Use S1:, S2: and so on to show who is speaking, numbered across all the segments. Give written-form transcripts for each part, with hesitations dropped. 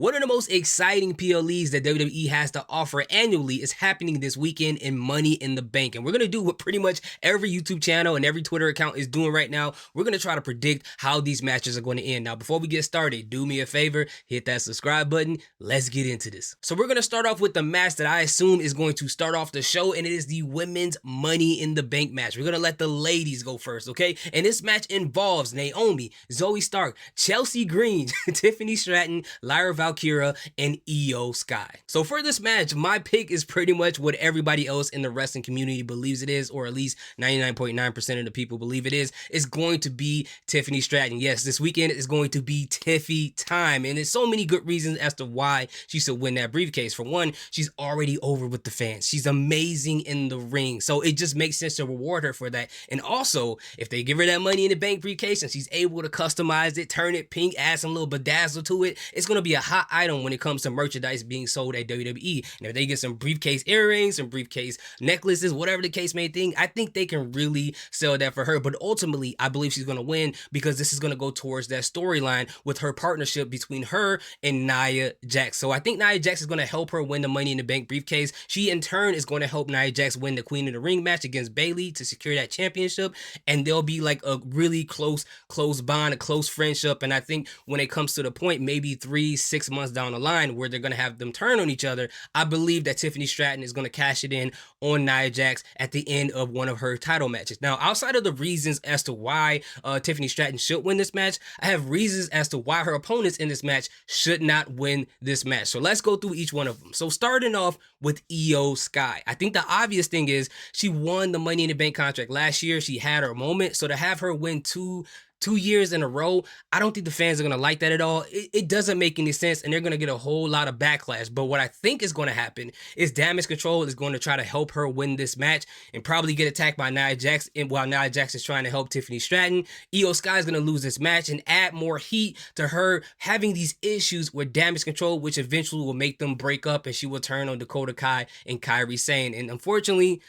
S1: One of the most exciting PLEs that WWE has to offer annually is happening this weekend in Money in the Bank. And we're going to do what pretty much every YouTube channel and every Twitter account is doing right now. We're going to try to predict how these matches are going to end. Now, before we get started, do me a favor, hit that subscribe button. Let's get into this. So we're going to start off with the match that I assume is going to start off the show, and it is the Women's Money in the Bank match. We're going to let the ladies go first, okay? And this match involves Naomi, Zoe Stark, Chelsea Green, Tiffany Stratton, Lyra Valkyria, and Io Sky. So for this match, my pick is pretty much what everybody else in the wrestling community believes it is, or at least 99.9% of the people believe it is. It's going to be Tiffany Stratton. Yes, this weekend is going to be Tiffy time, and there's so many good reasons as to why she should win that briefcase. For one, she's already over with the fans. She's amazing in the ring, so it just makes sense to reward her for that. And also, if they give her that Money in the Bank briefcase and she's able to customize it, turn it pink, add some little bedazzle to it, it's going to be a hot item when it comes to merchandise being sold at WWE. And if they get some briefcase earrings, some briefcase necklaces, whatever the case may be, I think they can really sell that for her. But ultimately, I believe she's going to win because this is going to go towards that storyline with her partnership between her and Nia Jax. So I think Nia Jax is going to help her win the Money in the Bank briefcase. She in turn is going to help Nia Jax win the Queen of the Ring match against Bayley to secure that championship. And there'll be like a really close bond, a close friendship. And I think when it comes to the point, maybe 3-6 months down the line where they're going to have them turn on each other, I believe that Tiffany Stratton is going to cash it in on Nia Jax at the end of one of her title matches. Now, outside of the reasons as to why Tiffany Stratton should win this match, I have reasons as to why her opponents in this match should not win this match. So let's go through each one of them. So starting off with Io Sky. I think the obvious thing is she won the Money in the Bank contract last year. She had her moment. So to have her win two years in a row, I don't think the fans are going to like that at all. It doesn't make any sense, and they're going to get a whole lot of backlash. But what I think is going to happen is Damage Control is going to try to help her win this match and probably get attacked by Nia Jax while Nia Jax is trying to help Tiffany Stratton. Io Sky is going to lose this match and add more heat to her having these issues with Damage Control, which eventually will make them break up, and she will turn on Dakota Kai and Kairi Sane. And unfortunately,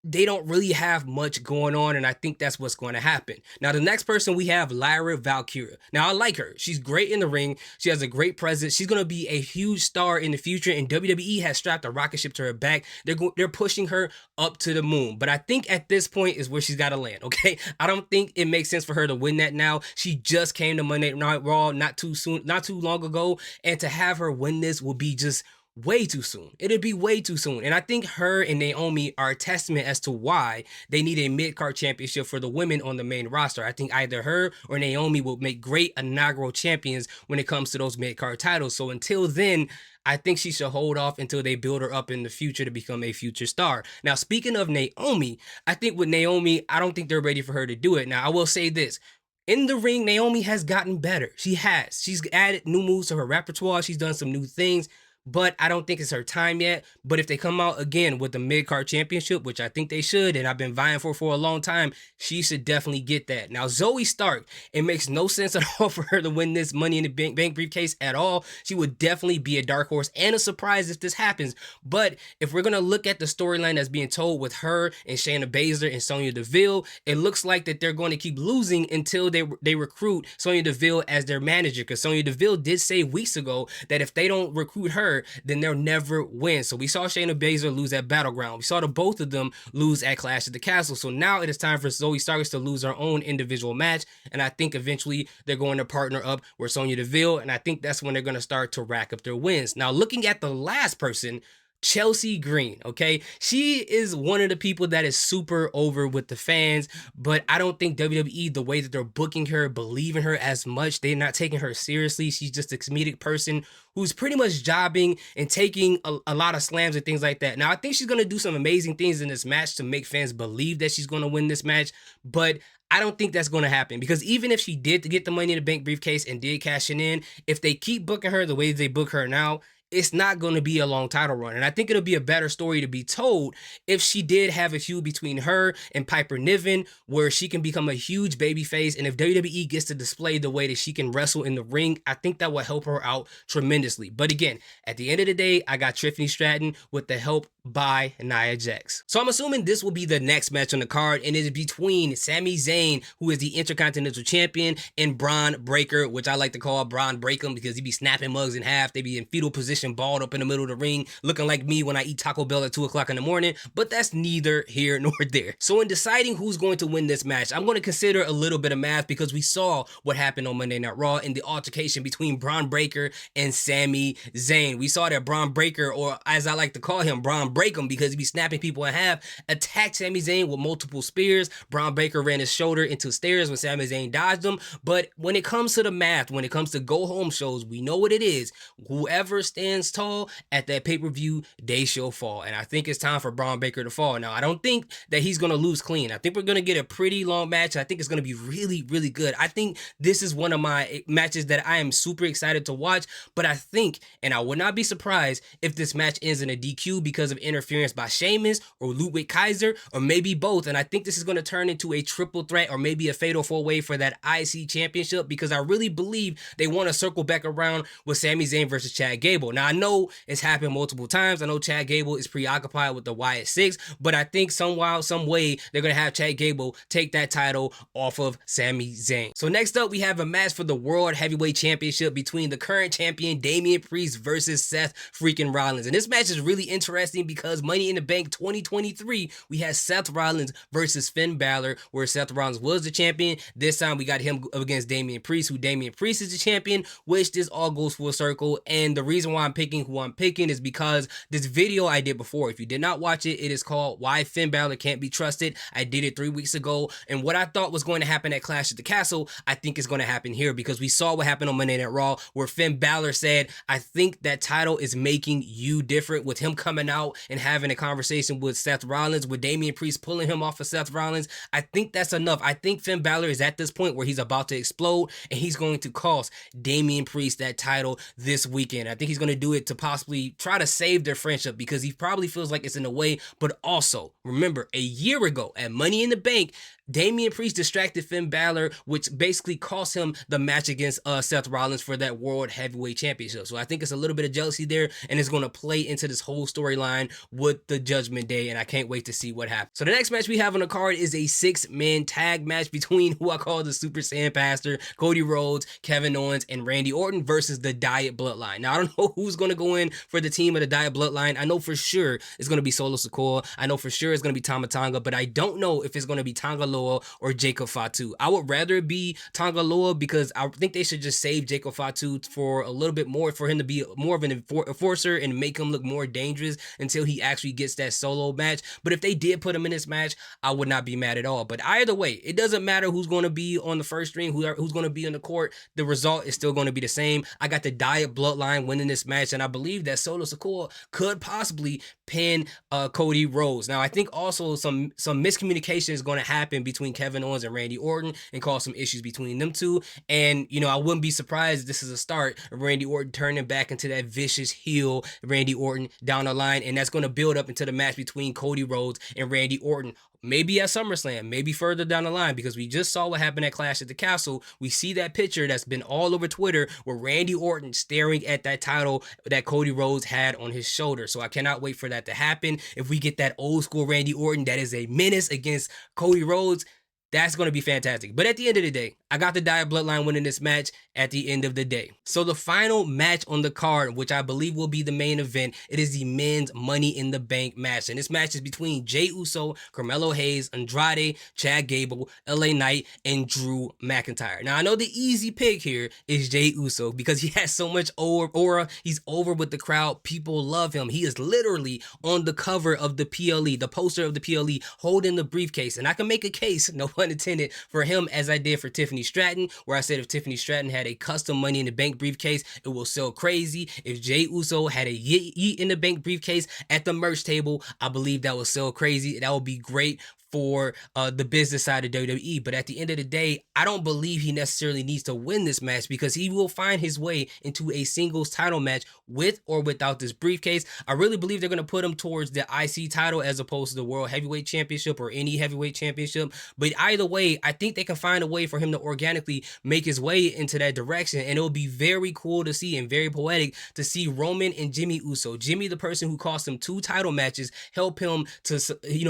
S1: they don't really have much going on, and I think that's what's going to happen. Now, the next person we have, Lyra Valkyria. Now, I like her. She's great in the ring. She has a great presence. She's going to be a huge star in the future, and WWE has strapped a rocket ship to her back. They're pushing her up to the moon. But I think at this point is where she's got to land, okay? I don't think it makes sense for her to win that now. She just came to Monday Night Raw not too long ago, and to have her win this will be just way too soon. It'd be way too soon. And I think her and Naomi are a testament as to why they need a mid-card championship for the women on the main roster. I think either her or Naomi will make great inaugural champions when it comes to those mid-card titles. So until then, I think she should hold off until they build her up in the future to become a future star. Now, speaking of Naomi, I think with Naomi, I don't think they're ready for her to do it. Now, I will say this. In the ring, Naomi has gotten better. She has. She's added new moves to her repertoire. She's done some new things. But I don't think it's her time yet. But if they come out again with the mid-card championship, which I think they should, and I've been vying for a long time, she should definitely get that. Now, Zoe Stark, it makes no sense at all for her to win this Money in the Bank briefcase at all. She would definitely be a dark horse and a surprise if this happens. But if we're going to look at the storyline that's being told with her and Shayna Baszler and Sonya Deville, it looks like that they're going to keep losing until they recruit Sonya Deville as their manager. Because Sonya Deville did say weeks ago that if they don't recruit her, then they'll never win. So we saw Shayna Baszler lose at Battleground. We saw the both of them lose at Clash at the Castle. So now it is time for Zoe Stark to lose her own individual match. And I think eventually they're going to partner up with Sonya Deville. And I think that's when they're going to start to rack up their wins. Now, looking at the last person, Chelsea Green, okay? She is one of the people that is super over with the fans, but I don't think WWE, the way that they're booking her, believe in her as much. They're not taking her seriously. She's just a comedic person who's pretty much jobbing and taking a lot of slams and things like that. Now, I think she's going to do some amazing things in this match to make fans believe that she's going to win this match, but I don't think that's going to happen, because even if she did get the Money in the Bank briefcase and did cash it in, if they keep booking her the way they book her now, it's not going to be a long title run. And I think it'll be a better story to be told if she did have a feud between her and Piper Niven, where she can become a huge babyface. And if WWE gets to display the way that she can wrestle in the ring, I think that will help her out tremendously. But again, at the end of the day, I got Tiffany Stratton with the help by Nia Jax. So I'm assuming this will be the next match on the card, and it is between Sami Zayn, who is the Intercontinental Champion, and Braun Breaker, which I like to call Braun Breakum because he be snapping mugs in half. They be in fetal position, balled up in the middle of the ring, looking like me when I eat Taco Bell at 2 o'clock in the morning, but that's neither here nor there. So in deciding who's going to win this match, I'm going to consider a little bit of math because we saw what happened on Monday Night Raw in the altercation between Braun Breaker and Sami Zayn. We saw that Braun Breaker, or as I like to call him, Braun Breakum, because he be snapping people in half, attacked Sami Zayn with multiple spears. Braun Breaker ran his shoulder into stairs when Sami Zayn dodged him. But when it comes to the math, when it comes to go home shows, we know what it is. Whoever stands tall at that pay-per-view, they shall fall. And I think it's time for Braun Breaker to fall. Now, I don't think that he's going to lose clean. I think we're going to get a pretty long match. I think it's going to be really, really good. I think this is one of my matches that I am super excited to watch. But I think, and I would not be surprised if this match ends in a DQ because of interference by Sheamus or Ludwig Kaiser, or maybe both. And I think this is going to turn into a triple threat or maybe a fatal four-way for that IC championship, because I really believe they want to circle back around with Sami Zayn versus Chad Gable. Now, I know it's happened multiple times. I know Chad Gable is preoccupied with the Wyatt Six, but I think somehow, some way, they're going to have Chad Gable take that title off of Sami Zayn. So next up, we have a match for the World Heavyweight Championship between the current champion Damian Priest versus Seth freaking Rollins. And this match is really interesting because Money in the Bank 2023, we had Seth Rollins versus Finn Balor, where Seth Rollins was the champion. This time we got him against Damian Priest, who Damian Priest is the champion, which this all goes full circle. And the reason why I'm picking who I'm picking is because this video I did before, if you did not watch it, it is called Why Finn Balor Can't Be Trusted. I did it 3 weeks ago, and what I thought was going to happen at Clash at the Castle, I think is going to happen here, because we saw what happened on Monday Night Raw, where Finn Balor said, I think that title is making you different, with him coming out and having a conversation with Seth Rollins, with Damian Priest pulling him off of Seth Rollins. I think that's enough. I think Finn Balor is at this point where he's about to explode, and he's going to cost Damian Priest that title this weekend. I think he's going to do it to possibly try to save their friendship, because he probably feels like it's in a way. But also, remember, a year ago at Money in the Bank, Damian Priest distracted Finn Balor, which basically cost him the match against Seth Rollins for that World Heavyweight Championship. So I think it's a little bit of jealousy there, and it's going to play into this whole storyline with the Judgment Day, and I can't wait to see what happens. So the next match we have on the card is a 6-man tag match between who I call the Super Saiyan Pastor, Cody Rhodes, Kevin Owens, and Randy Orton versus the Diet Bloodline. Now, I don't know who's going to go in for the team of the Diet Bloodline. I know for sure it's going to be Solo Sikoa. I know for sure it's going to be Tama Tonga, but I don't know if it's going to be Tonga Loa or Jacob Fatu. I would rather it be Tonga Loa, because I think they should just save Jacob Fatu for a little bit more, for him to be more of an enforcer and make him look more dangerous until he actually gets that solo match. But if they did put him in this match, I would not be mad at all. But either way, it doesn't matter who's going to be on the first string, who's going to be in the court. The result is still going to be the same. I got the Diet Bloodline winning this match, and I believe that Solo Sikoa could possibly pin Cody Rhodes. Now, I think also some miscommunication is going to happen between Kevin Owens and Randy Orton and cause some issues between them two. And, you know, I wouldn't be surprised if this is a start of Randy Orton turning back into that vicious heel Randy Orton down the line. And that's going to build up into the match between Cody Rhodes and Randy Orton. Maybe at SummerSlam, maybe further down the line, because we just saw what happened at Clash at the Castle. We see that picture that's been all over Twitter where Randy Orton staring at that title that Cody Rhodes had on his shoulder. So I cannot wait for that to happen. If we get that old school Randy Orton that is a menace against Cody Rhodes, that's going to be fantastic. But at the end of the day, I got the Diet Bloodline winning this match at the end of the day. So the final match on the card, which I believe will be the main event, it is the men's Money in the Bank match. And this match is between Jey Uso, Carmelo Hayes, Andrade, Chad Gable, LA Knight, and Drew McIntyre. Now, I know the easy pick here is Jey Uso because he has so much aura. He's over with the crowd. People love him. He is literally on the cover of the PLE, the poster of the PLE, holding the briefcase. And I can make a case, no pun intended, for him as I did for Tiffany Stratton, where I said if Tiffany Stratton had a custom Money in the Bank briefcase, it will sell crazy. If Jey Uso had a Yeet in the Bank briefcase at the merch table, I believe that will sell crazy. That would be great for the business side of WWE. But at the end of the day, I don't believe he necessarily needs to win this match because he will find his way into a singles title match with or without this briefcase. I really believe they're going to put him towards the IC title as opposed to the World Heavyweight Championship or any heavyweight championship. But either way, I think they can find a way for him to organically make his way into that direction. And it'll be very cool to see and very poetic to see Roman and Jimmy Uso. Jimmy, the person who cost him 2 title matches, help him to,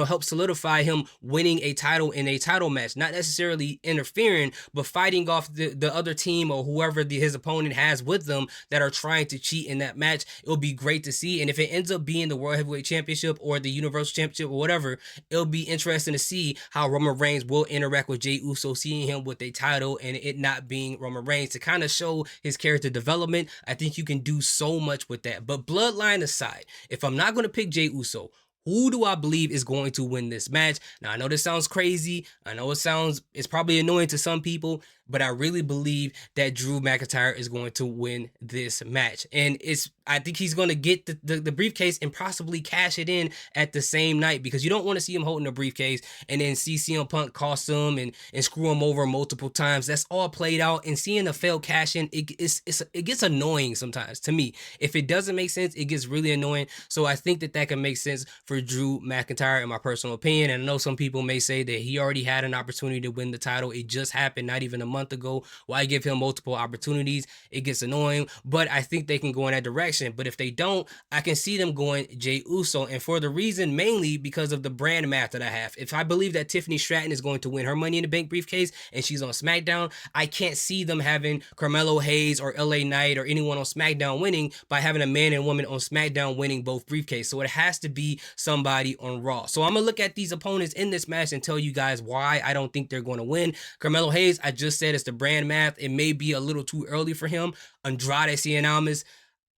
S1: help solidify him winning a title in a title match, not necessarily interfering, but fighting off the other team or whoever his opponent has with them that are trying to cheat in that match. It'll be great to see. And if it ends up being the World Heavyweight Championship or the Universal Championship or whatever, it'll be interesting to see how Roman Reigns will interact with Jey Uso, seeing him with a title and it not being Roman Reigns to kind of show his character development. I think you can do so much with that. But bloodline aside, if I'm not going to pick Jey Uso, who do I believe is going to win this match? Now, I know this sounds crazy. I know it's probably annoying to some people, but I really believe that Drew McIntyre is going to win this match. And I think he's going to get the briefcase and possibly cash it in at the same night, because you don't want to see him holding a briefcase and then see CM Punk cost him and screw him over multiple times. That's all played out, and seeing a failed cash in, it gets annoying sometimes to me. If it doesn't make sense, it gets really annoying. So I think that can make sense for Drew McIntyre in my personal opinion. And I know some people may say that he already had an opportunity to win the title. It just happened not even a month ago. Why give him multiple opportunities? It gets annoying, but I think they can go in that direction. But if they don't, I can see them going Jey Uso, and for the reason mainly because of the brand math that I have. If I believe that Tiffany Stratton is going to win her Money in the Bank briefcase and she's on SmackDown, I can't see them having Carmelo Hayes or LA Knight or anyone on SmackDown winning by having a man and woman on SmackDown winning both briefcases. So it has to be somebody on Raw. So I'm gonna look at these opponents in this match and tell you guys why I don't think they're going to win. Carmelo Hayes, I just said it's the brand math. It may be a little too early for him. Andrade Cien Almas,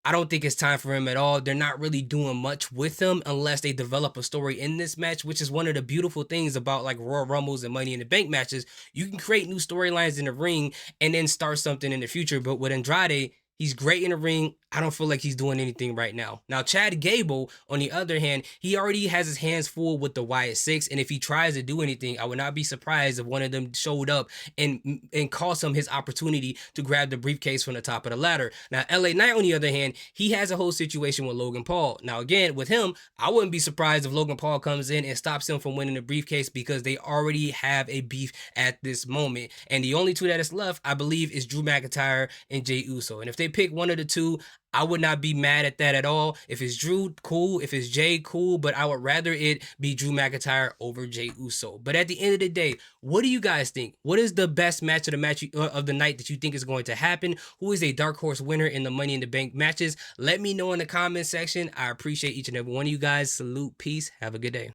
S1: I don't think it's time for him at all. They're not really doing much with him unless they develop a story in this match, which is one of the beautiful things about like Royal Rumbles and Money in the Bank matches. You can create new storylines in the ring and then start something in the future. But with Andrade, he's great in the ring. I don't feel like he's doing anything right now. Now, Chad Gable, on the other hand, he already has his hands full with the Wyatt Six, and if he tries to do anything, I would not be surprised if one of them showed up and cost him his opportunity to grab the briefcase from the top of the ladder. Now, LA Knight, on the other hand, he has a whole situation with Logan Paul. Now, again, with him, I wouldn't be surprised if Logan Paul comes in and stops him from winning the briefcase because they already have a beef at this moment. And the only two that is left, I believe, is Drew McIntyre and Jey Uso. And if they pick one of the two, I would not be mad at that at all. If it's Drew, cool. If it's Jay, cool. But I would rather it be Drew McIntyre over Jey Uso. But at the end of the day, what do you guys think? What is the best match of the night that you think is going to happen? Who is a dark horse winner in the Money in the Bank matches? Let me know in the comment section. I appreciate each and every one of you guys. Salute, peace, have a good day.